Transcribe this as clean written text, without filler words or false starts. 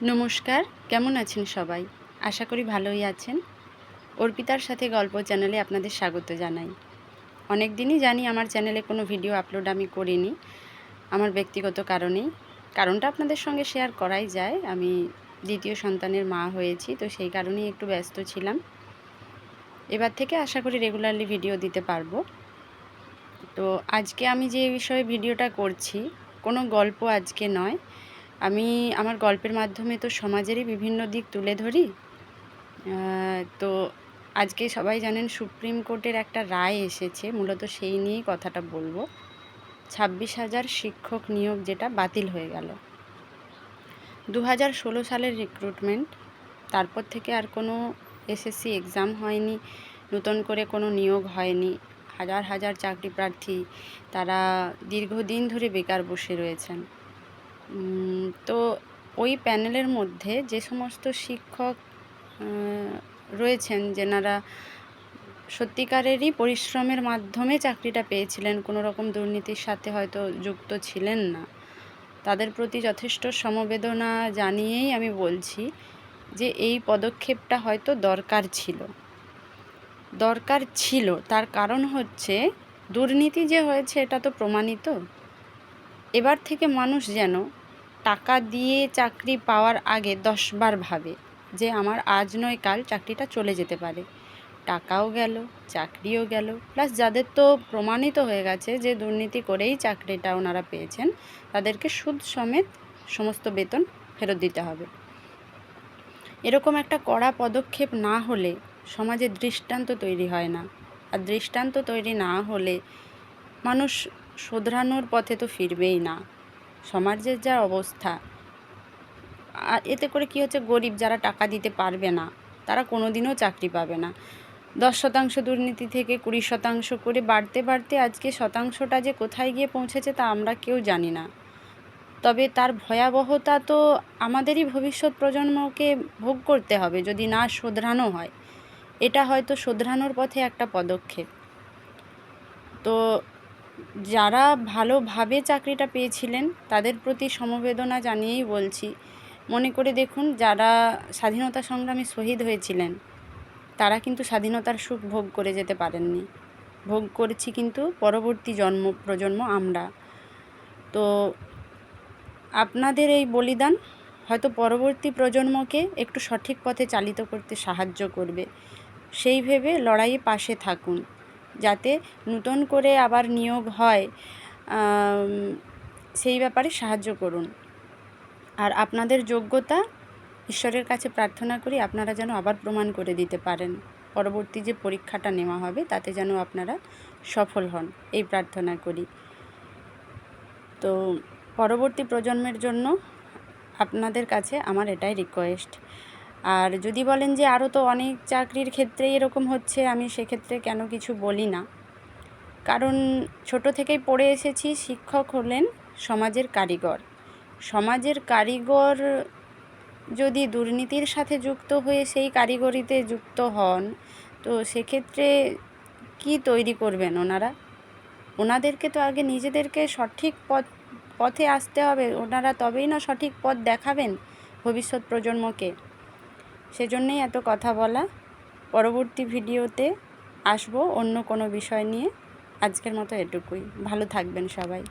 নমস্কার, কেমন আছেন সবাই? আশা করি ভালোই আছেন। অর্পিতার সাথে গল্প চ্যানেলে আপনাদের স্বাগত জানাই। অনেক দিনই জানি আমার চ্যানেলে কোনো ভিডিও আপলোড আমি করিনি, আমার ব্যক্তিগত কারণেই। কারণটা আপনাদের সঙ্গে শেয়ার করাই যায়। আমি দ্বিতীয় সন্তানের মা হয়েছি, তো সেই কারণেই একটু ব্যস্ত ছিলাম। এবার থেকে আশা করি রেগুলারলি ভিডিও দিতে পারবো। তো আজকে আমি যে বিষয়ে ভিডিওটা করছি, কোনো গল্প আজকে নয়। আমি আমার গল্পের মাধ্যমে তো সমাজেরই বিভিন্ন দিক তুলে ধরি। তো আজকে সবাই জানেন সুপ্রিম কোর্টের একটা রায় এসেছে, মূলত সেই নিয়েই কথাটা বলবো। 26,000 শিক্ষক নিয়োগ যেটা বাতিল হয়ে গেল। 2016 সালের রিক্রুটমেন্ট, তারপর থেকে আর কোনো এসএসসি এক্সাম হয়নি, নতুন করে কোনো নিয়োগ হয়নি। হাজার হাজার চাকরি প্রার্থী তারা দীর্ঘদিন ধরে বেকার বসে রয়েছেন। তো ওই প্যানেলের মধ্যে যে সমস্ত শিক্ষক রয়েছেন, যেনারা সত্যিকারেরই পরিশ্রমের মাধ্যমে চাকরিটা পেয়েছিলেন, কোনো রকম দুর্নীতির সাথে হয়তো যুক্ত ছিলেন না, তাদের প্রতি যথেষ্ট সমবেদনা জানিয়েই আমি বলছি যে এই পদক্ষেপটা হয়তো দরকার ছিল। তার কারণ হচ্ছে, দুর্নীতি যে হয়েছে এটা তো প্রমাণিত। এবার থেকে মানুষ যেন টাকা দিয়ে চাকরি পাওয়ার আগে 10 বার ভাবে যে আমার আজ নয় কাল চাকরিটা চলে যেতে পারে। টাকাও গেল, চাকরিও গেল, প্লাস যাদের তো প্রমাণিত হয়ে গেছে যে দুর্নীতি করেই চাকরিটা ওনারা পেয়েছেন, তাদেরকে সুদ সমেত সমস্ত বেতন ফেরত দিতে হবে। এরকম একটা কড়া পদক্ষেপ না হলে সমাজে দৃষ্টান্ত তৈরি হয় না। আর দৃষ্টান্ত তৈরি না হলে মানুষ শোধরানোর পথে তো ফিরবেই না। সমাজের যা অবস্থা, আর এতে করে কী হচ্ছে, গরিব যারা টাকা দিতে পারবে না তারা কোনো দিনও চাকরি পাবে না। 10% দুর্নীতি থেকে 20% করে বাড়তে বাড়তে আজকে শতাংশটা যে কোথায় গিয়ে পৌঁছেছে তা আমরা কেউ জানি না। তবে তার ভয়াবহতা তো আমাদেরই ভবিষ্যৎ প্রজন্মকে ভোগ করতে হবে যদি না শোধরানো হয়। এটা হয়তো শোধরানোর পথে একটা পদক্ষেপ। তো যারা ভালোভাবে চাকরিটা পেয়েছিলেন তাদের প্রতি সমবেদনা জানিয়েই বলছি, মনে করে দেখুন, যারা স্বাধীনতা সংগ্রামী শহীদ হয়েছিলেন তারা কিন্তু স্বাধীনতার সুখ ভোগ করে যেতে পারেননি। ভোগ করেছি কিন্তু পরবর্তী প্রজন্ম আমরা। তো আপনাদের এই বলিদান হয়তো পরবর্তী প্রজন্মকে একটু সঠিক পথে চালিত করতে সাহায্য করবে। সেই ভেবে লড়াইয়ে পাশে থাকুন, যাতে নতুন করে আবার নিয়োগ হয়, সেই ব্যাপারে সাহায্য করুন। আর আপনাদের যোগ্যতা ঈশ্বরের কাছে প্রার্থনা করি আপনারা যেন আবার প্রমাণ করে দিতে পারেন। পরবর্তী যে পরীক্ষাটা নেওয়া হবে তাতে যেন আপনারা সফল হন, এই প্রার্থনা করি। তো পরবর্তী প্রজন্মের জন্য আপনাদের কাছে আমার এটাই রিকোয়েস্ট। আর যদি বলেন যে আরও তো অনেক চাকরির ক্ষেত্রেই এরকম হচ্ছে, আমি সেক্ষেত্রে কেন কিছু বলি না। কারণ ছোট থেকেই পড়ে এসেছি, শিক্ষক হলেন সমাজের কারিগর। সমাজের কারিগর যদি দুর্নীতির সাথে যুক্ত হয়ে সেই কারিগরিতে যুক্ত হন, তো সেক্ষেত্রে কি তৈরি করবেন ওনারা? ওনাদেরকে তো আগে নিজেদেরকে সঠিক পথে আসতে হবে, ওনারা তবেই না সঠিক পথ দেখাবেন ভবিষ্যৎ প্রজন্মকে। সেজন্যই এত কথা বলা। পরবর্তী ভিডিওতে আসবো অন্য কোনো বিষয় নিয়ে। আজকের মতো এটুকুই। ভালো থাকবেন সবাই।